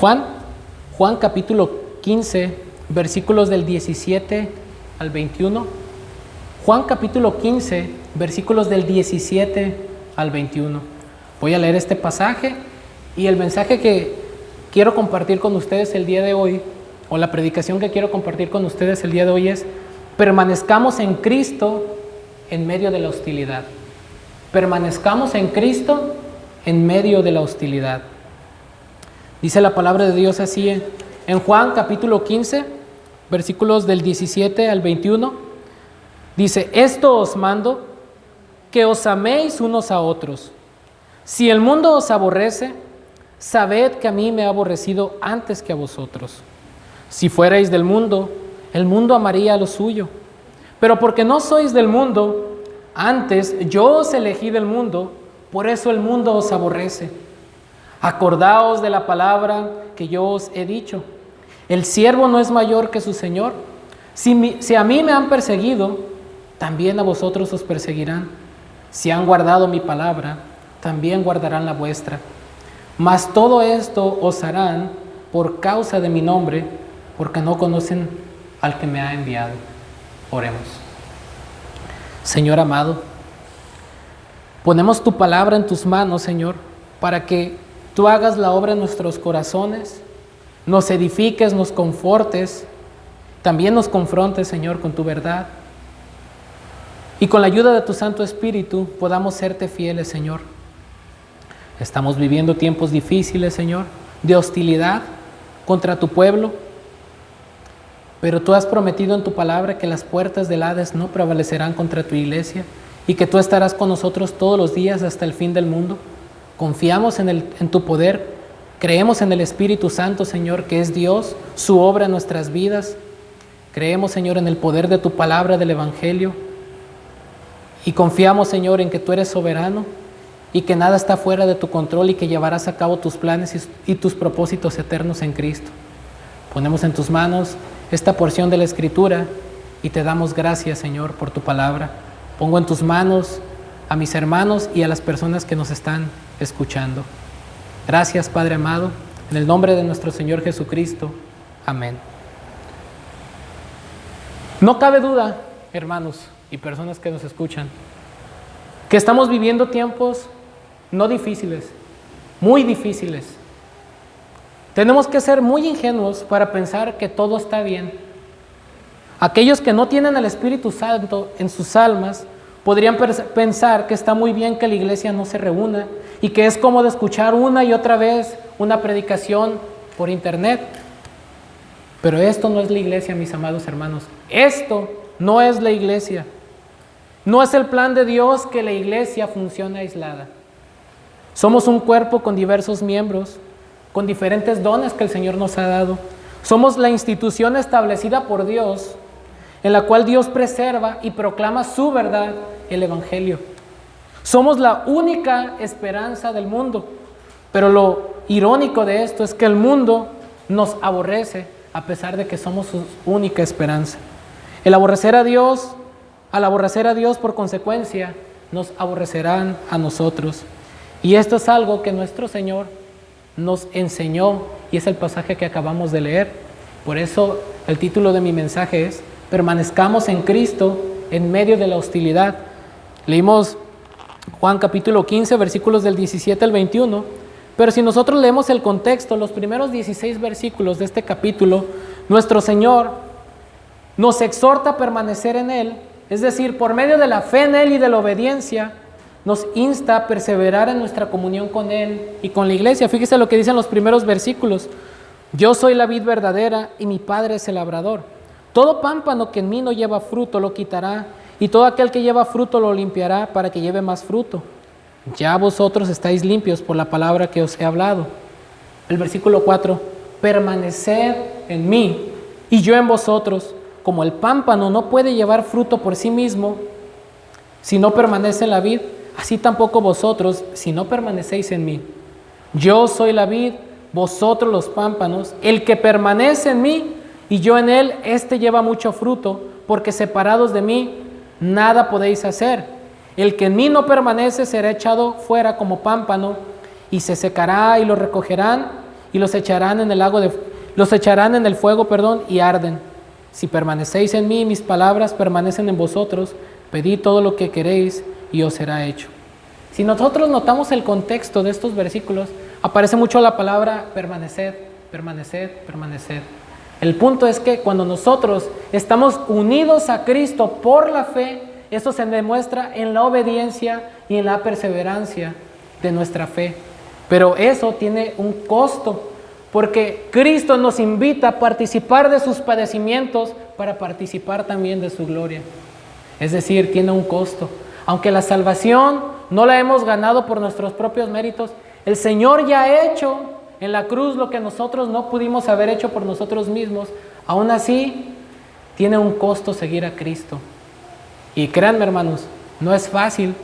Juan capítulo 15, versículos del 17 al 21. Juan capítulo 15, versículos del 17 al 21. Voy a leer este pasaje y el mensaje que quiero compartir con ustedes el día de hoy, o la predicación que quiero compartir con ustedes el día de hoy es: permanezcamos en Cristo en medio de la hostilidad. Permanezcamos en Cristo en medio de la hostilidad. Dice la palabra de Dios así en Juan capítulo 15, versículos del 17 al 21. Dice: esto os mando, que os améis unos a otros. Si el mundo os aborrece, sabed que a mí me ha aborrecido antes que a vosotros. Si fuerais del mundo, el mundo amaría lo suyo. Pero porque no sois del mundo, antes yo os elegí del mundo, por eso el mundo os aborrece. Acordaos de la palabra que yo os he dicho: el siervo no es mayor que su señor. Si a mí me han perseguido, también a vosotros os perseguirán. Si han guardado mi palabra, también guardarán la vuestra. Mas todo esto os harán por causa de mi nombre, porque no conocen al que me ha enviado. Oremos. Señor amado, ponemos tu palabra en tus manos, Señor, para que tú hagas la obra en nuestros corazones, nos edifiques, nos confortes, también nos confrontes, Señor, con tu verdad. Y con la ayuda de tu Santo Espíritu podamos serte fieles, Señor. Estamos viviendo tiempos difíciles, Señor, de hostilidad contra tu pueblo, pero tú has prometido en tu palabra que las puertas del Hades no prevalecerán contra tu iglesia y que tú estarás con nosotros todos los días hasta el fin del mundo. Confiamos en tu poder, creemos en el Espíritu Santo, Señor, que es Dios, su obra en nuestras vidas. Creemos, Señor, en el poder de tu palabra, del Evangelio. Y confiamos, Señor, en que tú eres soberano y que nada está fuera de tu control y que llevarás a cabo tus planes y tus propósitos eternos en Cristo. Ponemos en tus manos esta porción de la Escritura y te damos gracias, Señor, por tu palabra. Pongo en tus manos a mis hermanos y a las personas que nos están escuchando. Gracias, Padre amado, en el nombre de nuestro Señor Jesucristo. Amén. No cabe duda, hermanos y personas que nos escuchan, que estamos viviendo tiempos no difíciles, muy difíciles. Tenemos que ser muy ingenuos para pensar que todo está bien. Aquellos que no tienen el Espíritu Santo en sus almas podrían pensar que está muy bien que la iglesia no se reúna y que es cómodo escuchar una y otra vez una predicación por internet. Pero esto no es la iglesia, mis amados hermanos. Esto no es la iglesia. No es el plan de Dios que la iglesia funcione aislada. Somos un cuerpo con diversos miembros, con diferentes dones que el Señor nos ha dado. Somos la institución establecida por Dios, en la cual Dios preserva y proclama su verdad, el Evangelio. Somos la única esperanza del mundo, pero lo irónico de esto es que el mundo nos aborrece a pesar de que somos su única esperanza. Al aborrecer a Dios, por consecuencia, nos aborrecerán a nosotros. Y esto es algo que nuestro Señor nos enseñó y es el pasaje que acabamos de leer. Por eso el título de mi mensaje es: permanezcamos en Cristo en medio de la hostilidad. Leímos Juan capítulo 15, versículos del 17 al 21, pero si nosotros leemos el contexto, los primeros 16 versículos de este capítulo, nuestro Señor nos exhorta a permanecer en Él, es decir, por medio de la fe en Él y de la obediencia, nos insta a perseverar en nuestra comunión con Él y con la iglesia. Fíjese lo que dicen los primeros versículos: yo soy la vid verdadera y mi Padre es el labrador. Todo pámpano que en mí no lleva fruto lo quitará, y todo aquel que lleva fruto lo limpiará para que lleve más fruto. Ya vosotros estáis limpios por la palabra que os he hablado. El versículo 4: permaneced en mí y yo en vosotros. Como el pámpano no puede llevar fruto por sí mismo si no permanece en la vid, así tampoco vosotros si no permanecéis en mí. Yo soy la vid, vosotros los pámpanos. El que permanece en mí y yo en él, éste lleva mucho fruto, porque separados de mí nada podéis hacer. El que en mí no permanece será echado fuera como pámpano y se secará y lo recogerán y los echarán en el fuego, y arden. Si permanecéis en mí y mis palabras permanecen en vosotros, pedid todo lo que queréis y os será hecho. Si nosotros notamos el contexto de estos versículos, aparece mucho la palabra permaneced, permaneced, permaneced. El punto es que cuando nosotros estamos unidos a Cristo por la fe, eso se demuestra en la obediencia y en la perseverancia de nuestra fe. Pero eso tiene un costo, porque Cristo nos invita a participar de sus padecimientos para participar también de su gloria. Es decir, tiene un costo. Aunque la salvación no la hemos ganado por nuestros propios méritos, el Señor ya ha hecho en la cruz lo que nosotros no pudimos haber hecho por nosotros mismos. Aún así, tiene un costo seguir a Cristo. Y créanme, hermanos, no es fácil,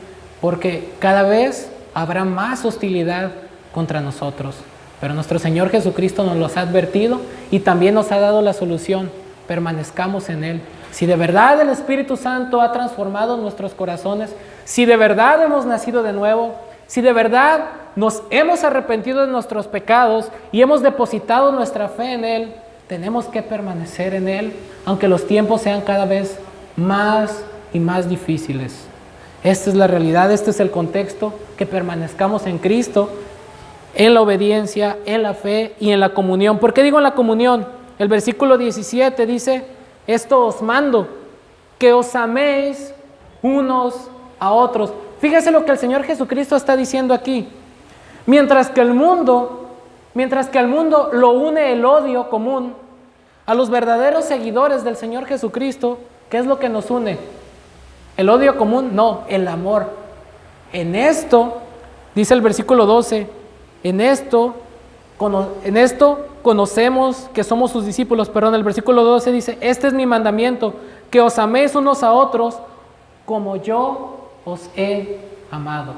porque cada vez habrá más hostilidad contra nosotros. Pero nuestro Señor Jesucristo nos los ha advertido y también nos ha dado la solución. Permanezcamos en Él. Si de verdad el Espíritu Santo ha transformado nuestros corazones, si de verdad hemos nacido de nuevo, si de verdad nos hemos arrepentido de nuestros pecados y hemos depositado nuestra fe en Él, tenemos que permanecer en Él, aunque los tiempos sean cada vez más y más difíciles. Esta es la realidad, este es el contexto, que permanezcamos en Cristo, en la obediencia, en la fe y en la comunión. ¿Por qué digo en la comunión? El versículo 17 dice: esto os mando, que os améis unos a otros. Fíjese lo que el Señor Jesucristo está diciendo aquí. Mientras que al mundo lo une el odio común, a los verdaderos seguidores del Señor Jesucristo, ¿qué es lo que nos une? ¿El odio común? No, el amor. En esto, dice el versículo 12, en esto conocemos que somos sus discípulos. Perdón, el versículo 12 dice: este es mi mandamiento, que os améis unos a otros como yo os he amado.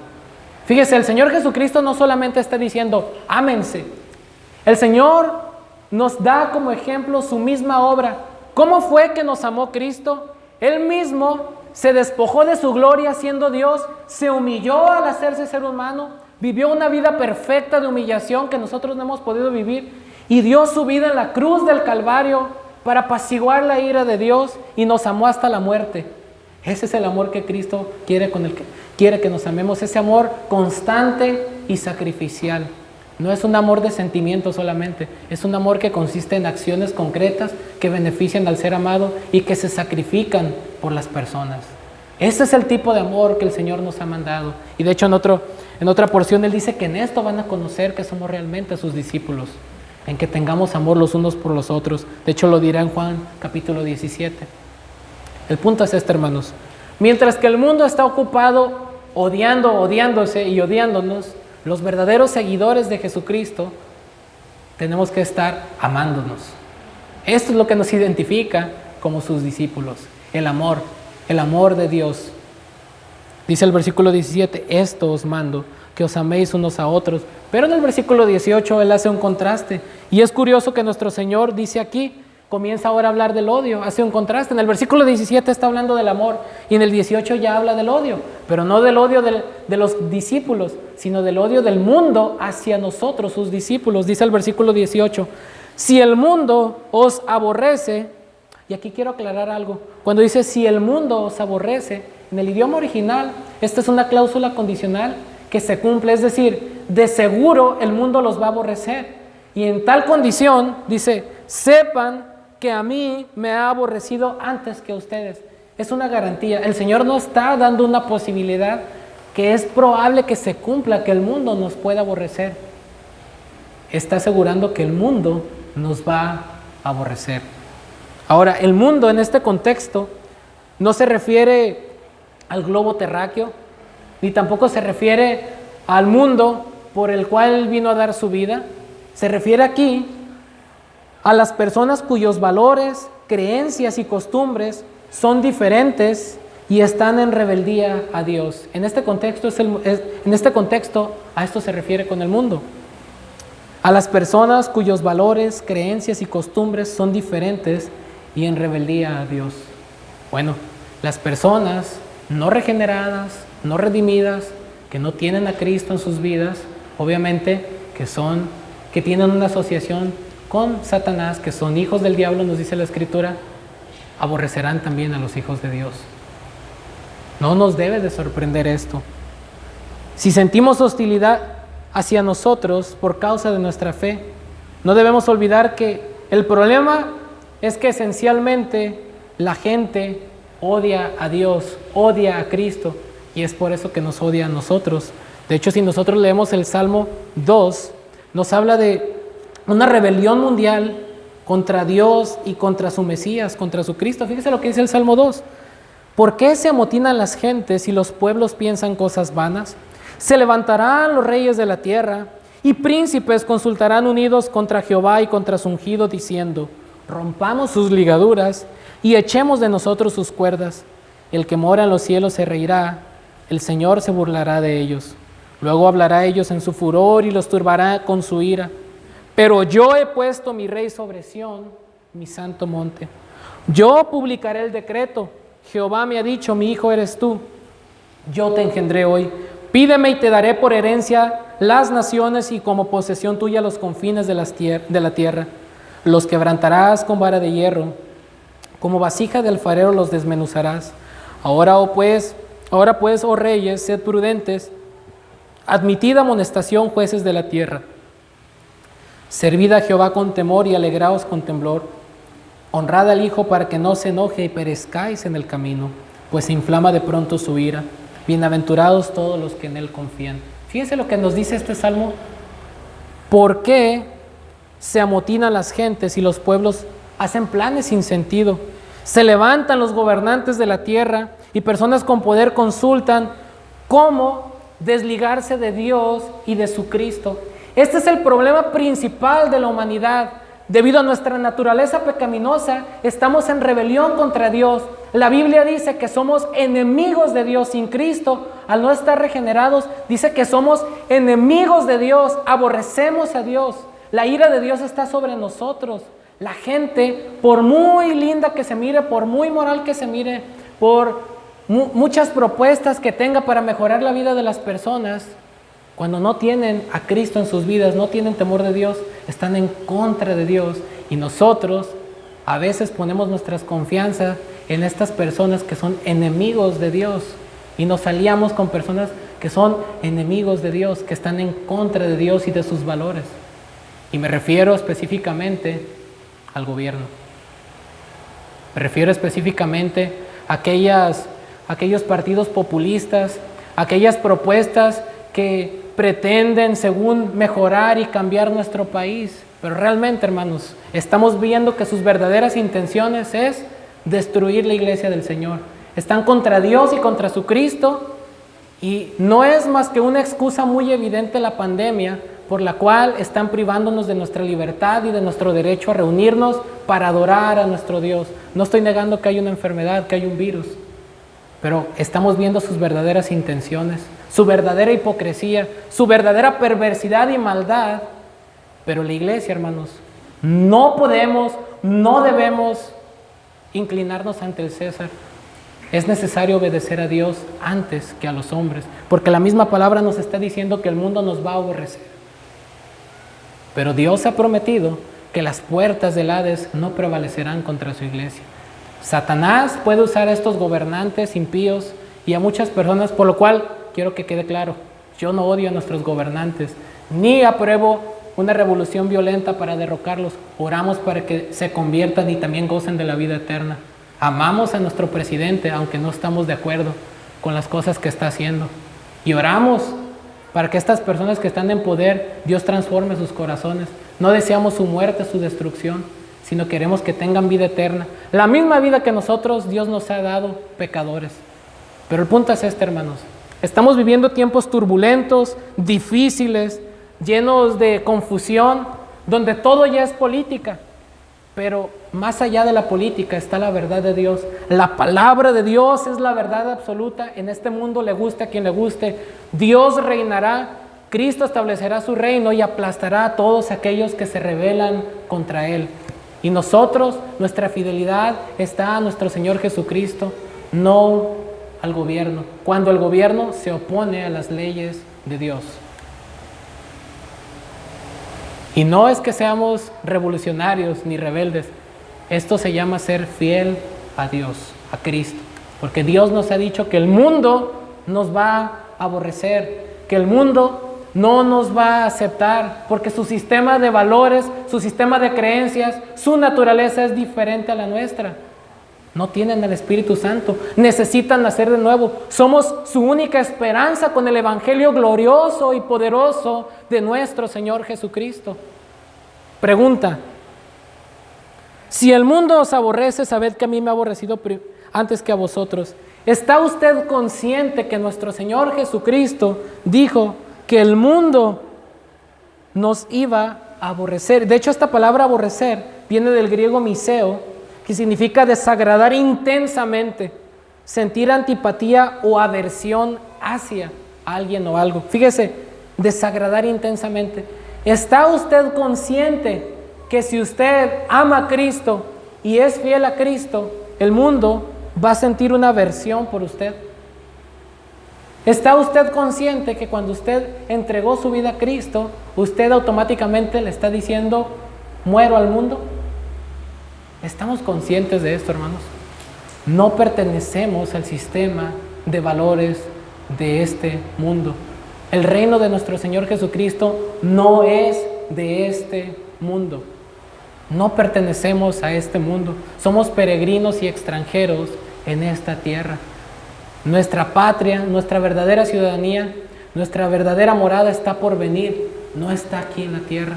Fíjese, el Señor Jesucristo no solamente está diciendo ámense. El Señor nos da como ejemplo su misma obra. ¿Cómo fue que nos amó Cristo? Él mismo se despojó de su gloria siendo Dios, se humilló al hacerse ser humano, vivió una vida perfecta de humillación que nosotros no hemos podido vivir, y dio su vida en la cruz del Calvario para apaciguar la ira de Dios, y nos amó hasta la muerte. Ese es el amor que Cristo quiere que nos amemos, ese amor constante y sacrificial. No es un amor de sentimiento solamente, es un amor que consiste en acciones concretas que benefician al ser amado y que se sacrifican por las personas. Ese es el tipo de amor que el Señor nos ha mandado. Y de hecho en otra porción Él dice que en esto van a conocer que somos realmente sus discípulos, en que tengamos amor los unos por los otros. De hecho lo dirá en Juan capítulo 17. El punto es este, hermanos. Mientras que el mundo está ocupado odiándose y odiándonos, los verdaderos seguidores de Jesucristo tenemos que estar amándonos. Esto es lo que nos identifica como sus discípulos, el amor de Dios. Dice el versículo 17, esto os mando, que os améis unos a otros. Pero en el versículo 18 Él hace un contraste. Y es curioso que nuestro Señor dice aquí, comienza ahora a hablar del odio, hace un contraste. En el versículo 17 está hablando del amor y en el 18 ya habla del odio, pero no del odio de los discípulos, sino del odio del mundo hacia nosotros, sus discípulos. Dice el versículo 18, si el mundo os aborrece, y aquí quiero aclarar algo, cuando dice si el mundo os aborrece, en el idioma original, esta es una cláusula condicional que se cumple, es decir, de seguro el mundo los va a aborrecer. Y en tal condición, dice, sepan que a mí me ha aborrecido antes que a ustedes. Es una garantía. El Señor nos está dando una posibilidad que es probable que se cumpla, que el mundo nos pueda aborrecer. Está asegurando que el mundo nos va a aborrecer. Ahora, el mundo en este contexto no se refiere al globo terráqueo, ni tampoco se refiere al mundo por el cual Él vino a dar su vida. Se refiere aquí a las personas cuyos valores, creencias y costumbres son diferentes y están en rebeldía a Dios. En este contexto, a esto se refiere con el mundo. A las personas cuyos valores, creencias y costumbres son diferentes y en rebeldía a Dios. Bueno, las personas no regeneradas, no redimidas, que no tienen a Cristo en sus vidas, obviamente que son que tienen una asociación con Satanás, que son hijos del diablo, nos dice la Escritura, aborrecerán también a los hijos de Dios. No nos debe de sorprender esto. Si sentimos hostilidad hacia nosotros por causa de nuestra fe, no debemos olvidar que el problema es que esencialmente la gente odia a Dios, odia a Cristo, y es por eso que nos odia a nosotros. De hecho, si nosotros leemos el Salmo 2, nos habla de una rebelión mundial contra Dios y contra su Mesías, contra su Cristo. Fíjese lo que dice el Salmo 2. ¿Por qué se amotinan las gentes y los pueblos piensan cosas vanas? Se levantarán los reyes de la tierra y príncipes consultarán unidos contra Jehová y contra su ungido, diciendo: rompamos sus ligaduras y echemos de nosotros sus cuerdas. El que mora en los cielos se reirá, el Señor se burlará de ellos. Luego hablará a ellos en su furor y los turbará con su ira. Pero yo he puesto mi rey sobre Sión, mi santo monte. Yo publicaré el decreto. Jehová me ha dicho: mi hijo eres tú. Yo te engendré hoy. Pídeme y te daré por herencia las naciones y como posesión tuya los confines de la tierra. Los quebrantarás con vara de hierro. Como vasija de alfarero los desmenuzarás. Ahora pues, oh reyes, sed prudentes. Admitid amonestación, jueces de la tierra. Servid a Jehová con temor y alegraos con temblor. Honrad al Hijo para que no se enoje y perezcáis en el camino, pues se inflama de pronto su ira. Bienaventurados todos los que en Él confían. Fíjense lo que nos dice este salmo. ¿Por qué se amotinan las gentes y los pueblos hacen planes sin sentido? Se levantan los gobernantes de la tierra y personas con poder consultan cómo desligarse de Dios y de su Cristo. Este es el problema principal de la humanidad. Debido a nuestra naturaleza pecaminosa, estamos en rebelión contra Dios. La Biblia dice que somos enemigos de Dios sin Cristo. Al no estar regenerados, dice que somos enemigos de Dios, aborrecemos a Dios. La ira de Dios está sobre nosotros. La gente, por muy linda que se mire, por muy moral que se mire, por muchas propuestas que tenga para mejorar la vida de las personas, cuando no tienen a Cristo en sus vidas, no tienen temor de Dios, están en contra de Dios. Y nosotros a veces ponemos nuestras confianzas en estas personas que son enemigos de Dios y nos aliamos con personas que son enemigos de Dios, que están en contra de Dios y de sus valores. Y me refiero específicamente al gobierno. Me refiero específicamente a aquellos partidos populistas, aquellas propuestas que pretenden según mejorar y cambiar nuestro país, pero realmente, hermanos, estamos viendo que sus verdaderas intenciones es destruir la iglesia del Señor. Están contra Dios y contra su Cristo, y no es más que una excusa muy evidente la pandemia, por la cual están privándonos de nuestra libertad y de nuestro derecho a reunirnos para adorar a nuestro Dios. No estoy negando que hay una enfermedad, que hay un virus, pero estamos viendo sus verdaderas intenciones, su verdadera hipocresía, su verdadera perversidad y maldad. Pero la iglesia, hermanos, no podemos, no debemos inclinarnos ante el César. Es necesario obedecer a Dios antes que a los hombres, porque la misma palabra nos está diciendo que el mundo nos va a aborrecer. Pero Dios ha prometido que las puertas del Hades no prevalecerán contra su iglesia. Satanás puede usar a estos gobernantes impíos y a muchas personas, por lo cual quiero que quede claro, yo no odio a nuestros gobernantes, ni apruebo una revolución violenta para derrocarlos. Oramos para que se conviertan y también gocen de la vida eterna. Amamos a nuestro presidente, aunque no estamos de acuerdo con las cosas que está haciendo. Y oramos para que estas personas que están en poder, Dios transforme sus corazones. No deseamos su muerte, su destrucción, sino queremos que tengan vida eterna. La misma vida que nosotros, Dios nos ha dado pecadores. Pero el punto es este, hermanos. Estamos viviendo tiempos turbulentos, difíciles, llenos de confusión, donde todo ya es política. Pero más allá de la política está la verdad de Dios. La palabra de Dios es la verdad absoluta. En este mundo, le guste a quien le guste, Dios reinará, Cristo establecerá su reino y aplastará a todos aquellos que se rebelan contra Él. Y nosotros, nuestra fidelidad está a nuestro Señor Jesucristo, no al gobierno, cuando el gobierno se opone a las leyes de Dios. Y no es que seamos revolucionarios ni rebeldes. Esto se llama ser fiel a Dios, a Cristo. Porque Dios nos ha dicho que el mundo nos va a aborrecer, que el mundo no nos va a aceptar, porque su sistema de valores, su sistema de creencias, su naturaleza es diferente a la nuestra. No tienen el Espíritu Santo, necesitan nacer de nuevo. Somos su única esperanza con el Evangelio glorioso y poderoso de nuestro Señor Jesucristo. Pregunta: si el mundo os aborrece, sabed que a mí me ha aborrecido antes que a vosotros. ¿Está usted consciente que nuestro Señor Jesucristo dijo que el mundo nos iba a aborrecer? De hecho, esta palabra aborrecer viene del griego miseo, que significa desagradar intensamente, sentir antipatía o aversión hacia alguien o algo. Fíjese, desagradar intensamente. ¿Está usted consciente que si usted ama a Cristo y es fiel a Cristo, el mundo va a sentir una aversión por usted? ¿Está usted consciente que cuando usted entregó su vida a Cristo, usted automáticamente le está diciendo, muero al mundo? ¿Estamos conscientes de esto, hermanos? No pertenecemos al sistema de valores de este mundo. El reino de nuestro Señor Jesucristo no es de este mundo. No pertenecemos a este mundo. Somos peregrinos y extranjeros en esta tierra. Nuestra patria, nuestra verdadera ciudadanía, nuestra verdadera morada está por venir. No está aquí en la tierra.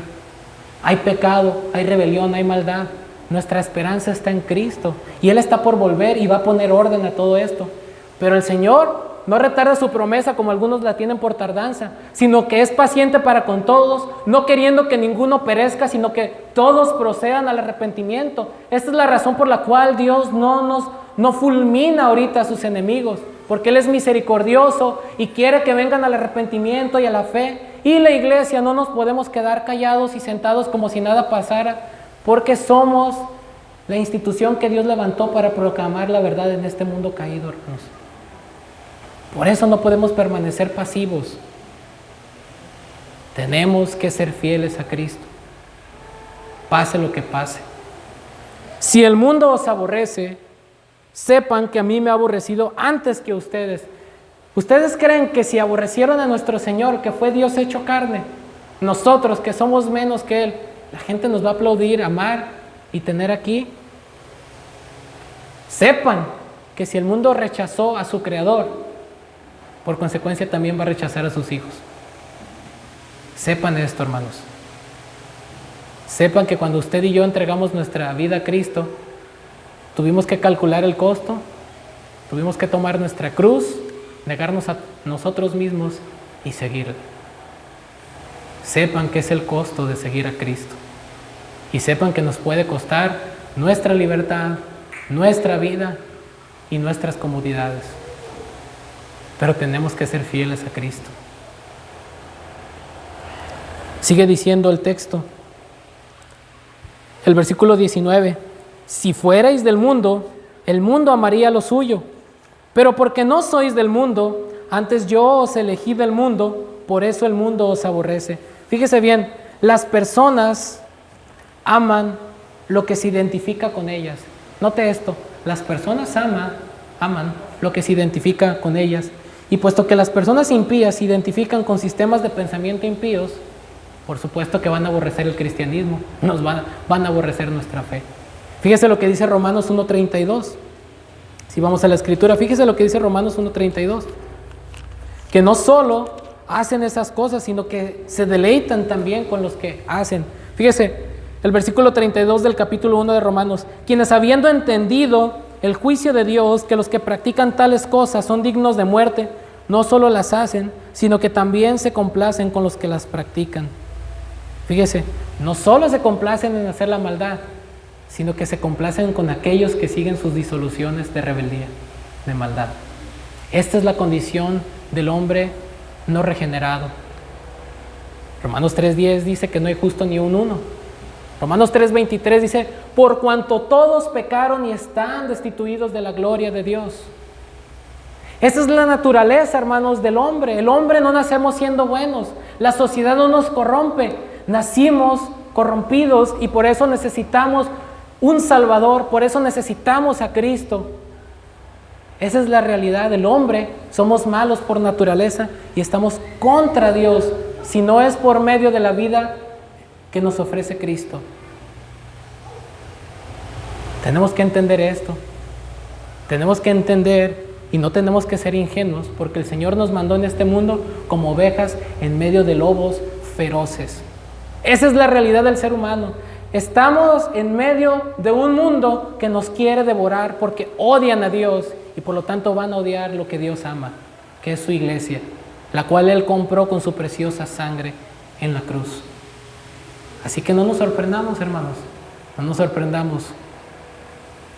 Hay pecado, hay rebelión, hay maldad. Nuestra esperanza está en Cristo y Él está por volver y va a poner orden a todo esto. Pero el Señor no retarda su promesa como algunos la tienen por tardanza, sino que es paciente para con todos, no queriendo que ninguno perezca, sino que todos procedan al arrepentimiento. Esta es la razón por la cual Dios no fulmina ahorita a sus enemigos, porque Él es misericordioso y quiere que vengan al arrepentimiento y a la fe. Y la iglesia no nos podemos quedar callados y sentados como si nada pasara, porque somos la institución que Dios levantó para proclamar la verdad en este mundo caído, hermanos. Por eso no podemos permanecer pasivos. Tenemos que ser fieles a Cristo, pase lo que pase. Si el mundo os aborrece, sepan que a mí me ha aborrecido antes que a ustedes. ¿Ustedes creen que si aborrecieron a nuestro Señor, que fue Dios hecho carne, nosotros que somos menos que Él, la gente nos va a aplaudir, amar y tener aquí? Sepan que si el mundo rechazó a su Creador, por consecuencia también va a rechazar a sus hijos. Sepan esto, hermanos. Sepan que cuando usted y yo entregamos nuestra vida a Cristo, tuvimos que calcular el costo, tuvimos que tomar nuestra cruz, negarnos a nosotros mismos y seguirle. Sepan que es el costo de seguir a Cristo. Y sepan que nos puede costar nuestra libertad, nuestra vida y nuestras comodidades. Pero tenemos que ser fieles a Cristo. Sigue diciendo el texto, el versículo 19. Si fuerais del mundo, el mundo amaría lo suyo. Pero porque no sois del mundo, antes yo os elegí del mundo, por eso el mundo os aborrece. Fíjese bien, las personas aman lo que se identifica con ellas. Note esto, las personas aman lo que se identifica con ellas. Y puesto que las personas impías se identifican con sistemas de pensamiento impíos, por supuesto que van a aborrecer el cristianismo, van a aborrecer nuestra fe. Fíjese lo que dice Romanos 1:32. Si vamos a la escritura, fíjese lo que dice Romanos 1:32. Que no solo hacen esas cosas, sino que se deleitan también con los que hacen. Fíjese, el versículo 32 del capítulo 1 de Romanos. Quienes habiendo entendido el juicio de Dios, que los que practican tales cosas son dignos de muerte, no solo las hacen, sino que también se complacen con los que las practican. Fíjese, no solo se complacen en hacer la maldad, sino que se complacen con aquellos que siguen sus disoluciones de rebeldía, de maldad. Esta es la condición del hombre no regenerado. Romanos 3:10 dice que no hay justo ni un uno. Romanos 3:23 dice, por cuanto todos pecaron y están destituidos de la gloria de Dios. Esa es la naturaleza, hermanos, del hombre. El hombre no nacemos siendo buenos. La sociedad no nos corrompe. nacimos corrompidos y por eso necesitamos un Salvador, por eso necesitamos a Cristo. Esa es la realidad del hombre. Somos malos por naturaleza y estamos contra Dios si no es por medio de la vida que nos ofrece Cristo. Tenemos que entender esto. Tenemos que entender y no tenemos que ser ingenuos, porque el Señor nos mandó en este mundo como ovejas en medio de lobos feroces. Esa es la realidad del ser humano. Estamos en medio de un mundo que nos quiere devorar porque odian a Dios y por lo tanto van a odiar lo que Dios ama, que es su iglesia, la cual Él compró con su preciosa sangre en la cruz. Así que no nos sorprendamos, hermanos, no nos sorprendamos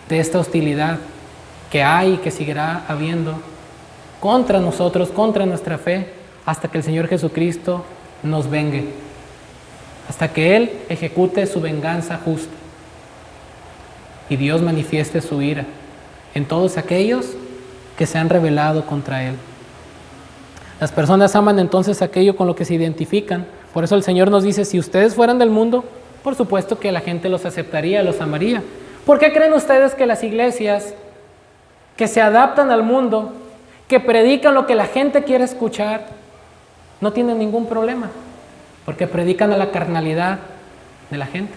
de esta hostilidad que hay y que seguirá habiendo contra nosotros, contra nuestra fe, hasta que el Señor Jesucristo nos vengue, hasta que Él ejecute su venganza justa y Dios manifieste su ira en todos aquellos que se han rebelado contra Él. Las personas aman entonces aquello con lo que se identifican. Por eso el Señor nos dice, si ustedes fueran del mundo, por supuesto que la gente los aceptaría, los amaría. ¿Por qué creen ustedes que las iglesias que se adaptan al mundo, que predican lo que la gente quiere escuchar, no tienen ningún problema? Porque predican a la carnalidad de la gente.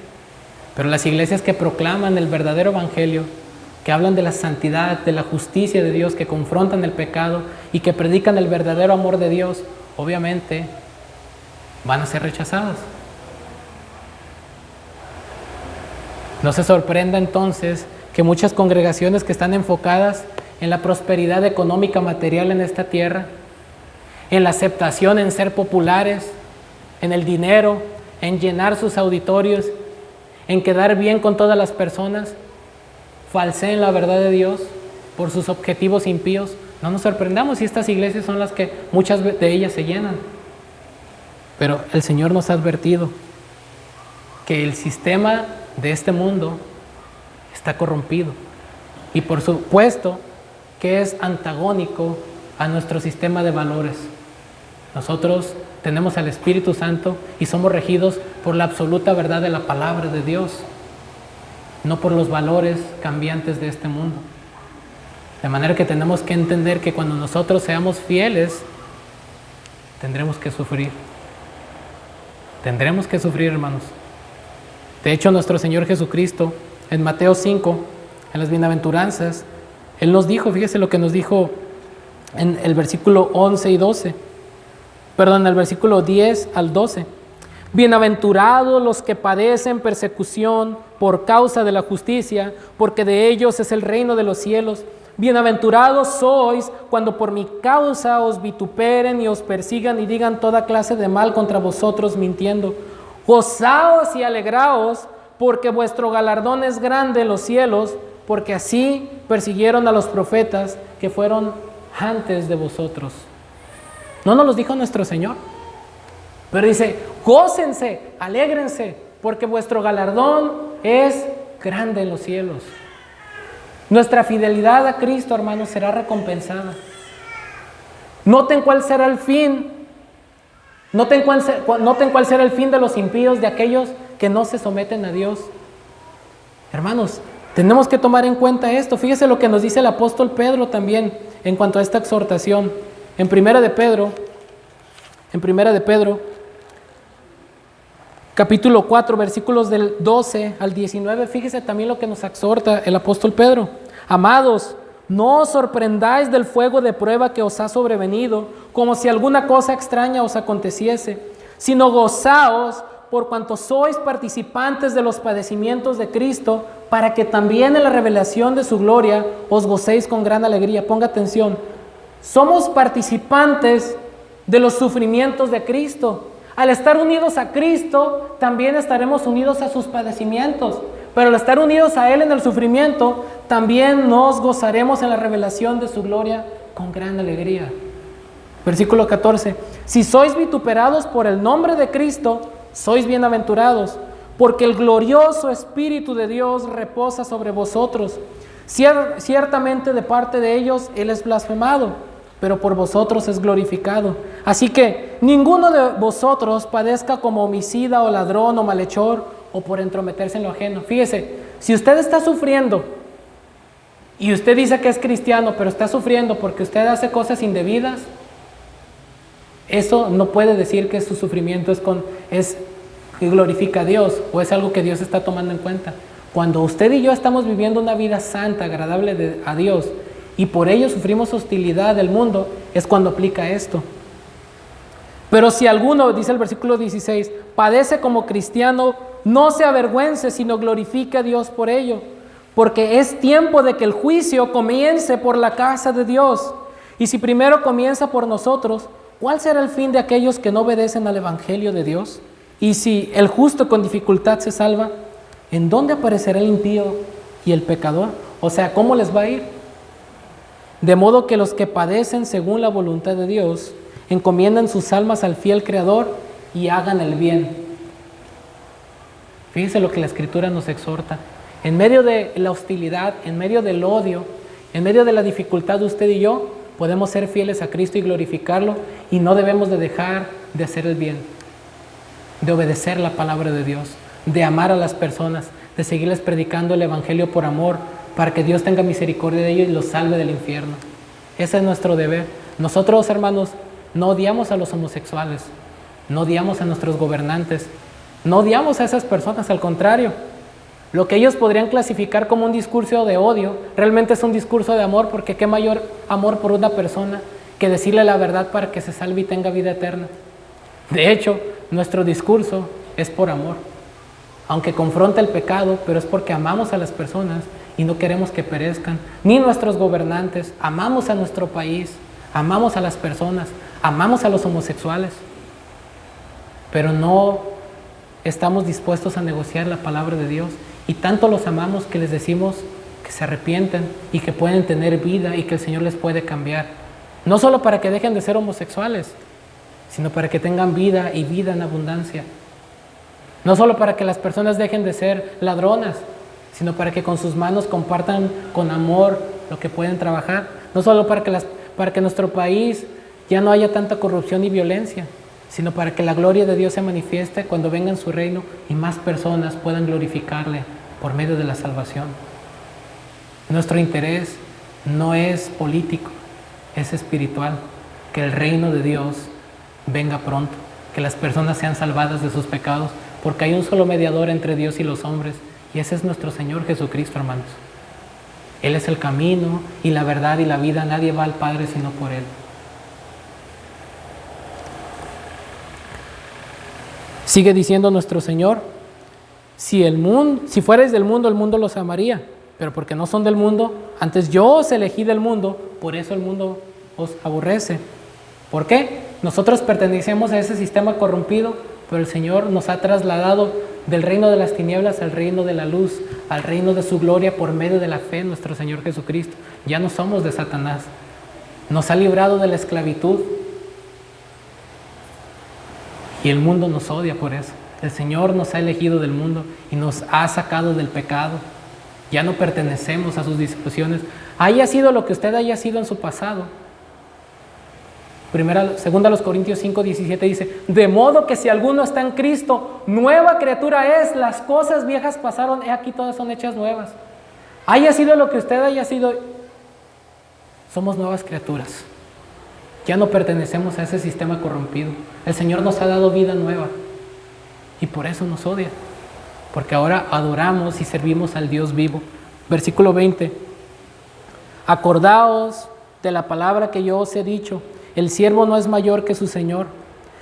Pero las iglesias que proclaman el verdadero evangelio, que hablan de la santidad, de la justicia de Dios, que confrontan el pecado y que predican el verdadero amor de Dios, obviamente van a ser rechazadas. No se sorprenda entonces que muchas congregaciones que están enfocadas en la prosperidad económica material en esta tierra, en la aceptación, en ser populares, en el dinero, en llenar sus auditorios, en quedar bien con todas las personas, falseen la verdad de Dios por sus objetivos impíos. No nos sorprendamos si estas iglesias son las que muchas de ellas se llenan. Pero el Señor nos ha advertido que el sistema de este mundo está corrompido y por supuesto que es antagónico a nuestro sistema de valores. Nosotros tenemos al Espíritu Santo y somos regidos por la absoluta verdad de la palabra de Dios, no por los valores cambiantes de este mundo. De manera que tenemos que entender que cuando nosotros seamos fieles, tendremos que sufrir. Tendremos que sufrir, hermanos. De hecho, nuestro Señor Jesucristo, en Mateo 5, en las bienaventuranzas, Él nos dijo, fíjese lo que nos dijo en el versículo 11 y 12, perdón, en el versículo 10 al 12. Bienaventurados los que padecen persecución por causa de la justicia, porque de ellos es el reino de los cielos. Bienaventurados sois cuando por mi causa os vituperen y os persigan y digan toda clase de mal contra vosotros mintiendo. Gozaos y alegraos, porque vuestro galardón es grande en los cielos, porque así persiguieron a los profetas que fueron antes de vosotros. ¿No nos los dijo nuestro Señor? Pero dice, gócense, alégrense, porque vuestro galardón es grande en los cielos. Nuestra fidelidad a Cristo, hermanos, será recompensada. Noten cuál será el fin. Noten cuál será el fin de los impíos, de aquellos que no se someten a Dios. Hermanos, tenemos que tomar en cuenta esto. Fíjese lo que nos dice el apóstol Pedro también en cuanto a esta exhortación. En Primera de Pedro, capítulo 4, versículos del 12 al 19, fíjese también lo que nos exhorta el apóstol Pedro. Amados, no os sorprendáis del fuego de prueba que os ha sobrevenido, como si alguna cosa extraña os aconteciese, sino gozaos por cuanto sois participantes de los padecimientos de Cristo, para que también en la revelación de su gloria os gocéis con gran alegría. Ponga atención, somos participantes de los sufrimientos de Cristo. Al estar unidos a Cristo, también estaremos unidos a sus padecimientos. Pero al estar unidos a Él en el sufrimiento, también nos gozaremos en la revelación de su gloria con gran alegría. Versículo 14. Si sois vituperados por el nombre de Cristo, sois bienaventurados, porque el glorioso Espíritu de Dios reposa sobre vosotros. Ciertamente de parte de ellos Él es blasfemado, pero por vosotros es glorificado. Así que ninguno de vosotros padezca como homicida o ladrón o malhechor o por entrometerse en lo ajeno. Fíjese, si usted está sufriendo y usted dice que es cristiano, pero está sufriendo porque usted hace cosas indebidas, eso no puede decir que su sufrimiento es que glorifica a Dios o es algo que Dios está tomando en cuenta. Cuando usted y yo estamos viviendo una vida santa, agradable a Dios, y por ello sufrimos hostilidad del mundo, es cuando aplica esto. Pero si alguno, dice el versículo 16, padece como cristiano, no se avergüence, sino glorifique a Dios por ello, porque es tiempo de que el juicio comience por la casa de Dios. Y si primero comienza por nosotros, ¿cuál será el fin de aquellos que no obedecen al evangelio de Dios? Y si el justo con dificultad se salva, ¿en dónde aparecerá el impío y el pecador? O sea, ¿cómo les va a ir? De modo que los que padecen según la voluntad de Dios, encomiendan sus almas al fiel Creador y hagan el bien. Fíjense lo que la Escritura nos exhorta. En medio de la hostilidad, en medio del odio, en medio de la dificultad de usted y yo, podemos ser fieles a Cristo y glorificarlo, y no debemos de dejar de hacer el bien, de obedecer la palabra de Dios, de amar a las personas, de seguirles predicando el evangelio por amor, para que Dios tenga misericordia de ellos y los salve del infierno. Ese es nuestro deber. Nosotros, hermanos, no odiamos a los homosexuales, no odiamos a nuestros gobernantes, no odiamos a esas personas, al contrario. Lo que ellos podrían clasificar como un discurso de odio, realmente es un discurso de amor, porque qué mayor amor por una persona que decirle la verdad para que se salve y tenga vida eterna. De hecho, nuestro discurso es por amor, aunque confronta el pecado, pero es porque amamos a las personas y no queremos que perezcan, ni nuestros gobernantes. Amamos a nuestro país, amamos a las personas, amamos a los homosexuales, pero no estamos dispuestos a negociar la palabra de Dios, y tanto los amamos que les decimos que se arrepienten y que pueden tener vida y que el Señor les puede cambiar, no solo para que dejen de ser homosexuales, sino para que tengan vida y vida en abundancia. No solo para que las personas dejen de ser ladronas, sino para que con sus manos compartan con amor lo que pueden trabajar. No solo para que en nuestro país ya no haya tanta corrupción y violencia, sino para que la gloria de Dios se manifieste cuando venga en su reino y más personas puedan glorificarle por medio de la salvación. Nuestro interés no es político, es espiritual. Que el reino de Dios venga pronto, que las personas sean salvadas de sus pecados, porque hay un solo mediador entre Dios y los hombres, y ese es nuestro Señor Jesucristo, hermanos. Él es el camino y la verdad y la vida. Nadie va al Padre sino por Él. Sigue diciendo nuestro Señor, si fuerais del mundo, el mundo los amaría, pero porque no son del mundo, antes yo os elegí del mundo, por eso el mundo os aborrece. ¿Por qué? Nosotros pertenecemos a ese sistema corrompido, pero el Señor nos ha trasladado del reino de las tinieblas al reino de la luz, al reino de su gloria por medio de la fe en nuestro Señor Jesucristo. Ya no somos de Satanás, nos ha librado de la esclavitud. Y el mundo nos odia por eso. El Señor nos ha elegido del mundo y nos ha sacado del pecado. Ya no pertenecemos a sus disposiciones. Haya sido lo que usted haya sido en su pasado. Segunda los Corintios 5:17 dice, de modo que si alguno está en Cristo, nueva criatura es, las cosas viejas pasaron, he aquí todas son hechas nuevas. Haya sido lo que usted haya sido, somos nuevas criaturas. Ya no pertenecemos a ese sistema corrompido. El Señor nos ha dado vida nueva y por eso nos odia, porque ahora adoramos y servimos al Dios vivo. Versículo 20. Acordaos de la palabra que yo os he dicho, el siervo no es mayor que su Señor.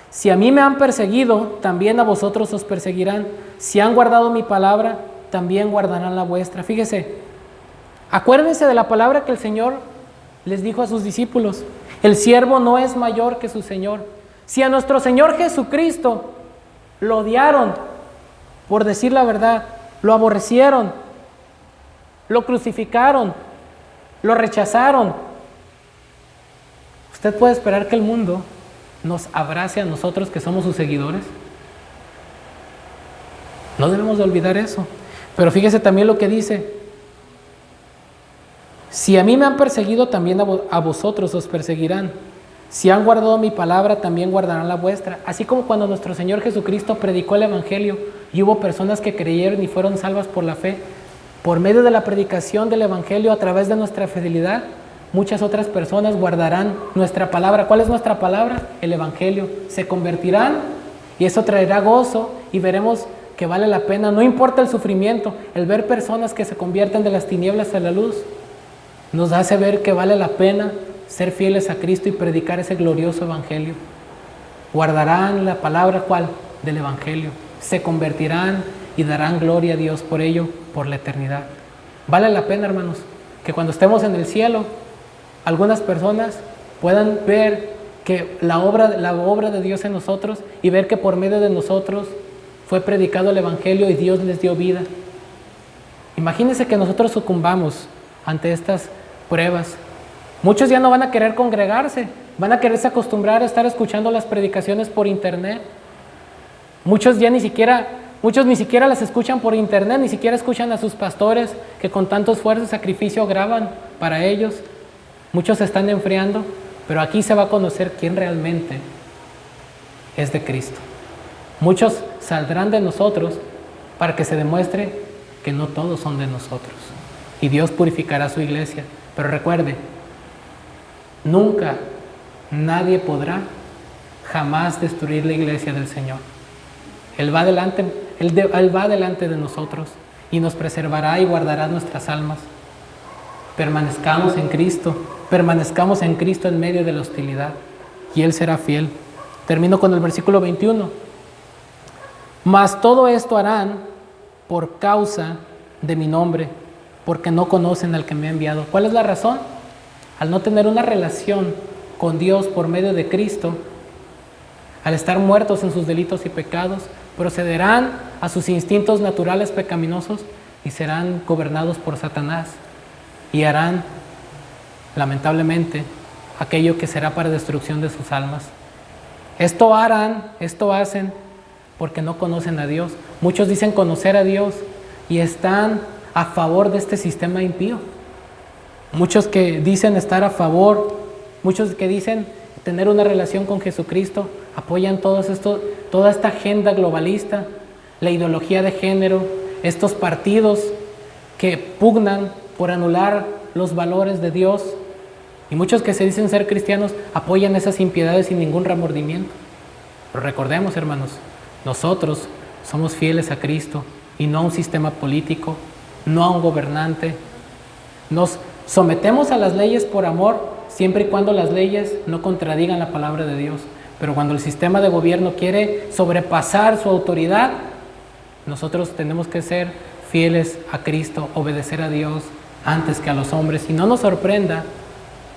Si a mí me han perseguido, también a vosotros os perseguirán. Si han guardado mi palabra, también guardarán la vuestra. Fíjese, acuérdense de la palabra que el Señor les dijo a sus discípulos. El siervo no es mayor que su Señor. Si a nuestro Señor Jesucristo lo odiaron por decir la verdad, lo aborrecieron, lo crucificaron, lo rechazaron, ¿usted puede esperar que el mundo nos abrace a nosotros que somos sus seguidores? No debemos de olvidar eso. Pero fíjese también lo que dice. Si a mí me han perseguido, también a vosotros os perseguirán. Si han guardado mi palabra, también guardarán la vuestra. Así como cuando nuestro Señor Jesucristo predicó el Evangelio y hubo personas que creyeron y fueron salvas por la fe, por medio de la predicación del Evangelio, a través de nuestra fidelidad, muchas otras personas guardarán nuestra palabra. ¿Cuál es nuestra palabra? El Evangelio. Se convertirán y eso traerá gozo y veremos que vale la pena. No importa el sufrimiento, el ver personas que se convierten de las tinieblas a la luz nos hace ver que vale la pena ser fieles a Cristo y predicar ese glorioso Evangelio. Guardarán la palabra, ¿cuál? Del Evangelio. Se convertirán y darán gloria a Dios por ello, por la eternidad. Vale la pena, hermanos, que cuando estemos en el cielo, algunas personas puedan ver que la obra de Dios en nosotros y ver que por medio de nosotros fue predicado el Evangelio y Dios les dio vida. Imagínense que nosotros sucumbamos ante estas pruebas. Muchos ya no van a querer congregarse, van a quererse acostumbrar a estar escuchando las predicaciones por internet. Muchos ni siquiera las escuchan por internet, ni siquiera escuchan a sus pastores que con tanto esfuerzo y sacrificio graban para ellos. Muchos se están enfriando, pero aquí se va a conocer quién realmente es de Cristo. Muchos saldrán de nosotros para que se demuestre que no todos son de nosotros. Y Dios purificará su iglesia. Pero recuerde, nunca nadie podrá jamás destruir la iglesia del Señor. Él va delante de nosotros y nos preservará y guardará nuestras almas. Permanezcamos en Cristo en medio de la hostilidad y Él será fiel. Termino con el versículo 21. Mas todo esto harán por causa de mi nombre, porque no conocen al que me ha enviado. ¿Cuál es la razón? Al no tener una relación con Dios por medio de Cristo, al estar muertos en sus delitos y pecados, procederán a sus instintos naturales pecaminosos y serán gobernados por Satanás y harán, lamentablemente, aquello que será para destrucción de sus almas. Esto hacen porque no conocen a Dios. Muchos dicen conocer a Dios y están a favor de este sistema impío. Muchos que dicen estar a favor, muchos que dicen tener una relación con Jesucristo, apoyan toda esta agenda globalista, la ideología de género, estos partidos que pugnan por anular los valores de Dios. Y muchos que se dicen ser cristianos apoyan esas impiedades sin ningún remordimiento. Pero recordemos, hermanos, nosotros somos fieles a Cristo y no a un sistema político, no a un gobernante. Nos sometemos a las leyes por amor, siempre y cuando las leyes no contradigan la palabra de Dios. Pero cuando el sistema de gobierno quiere sobrepasar su autoridad, nosotros tenemos que ser fieles a Cristo, obedecer a Dios antes que a los hombres. Y no nos sorprenda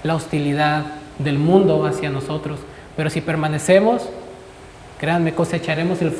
la hostilidad del mundo hacia nosotros. Pero si permanecemos, créanme, cosecharemos el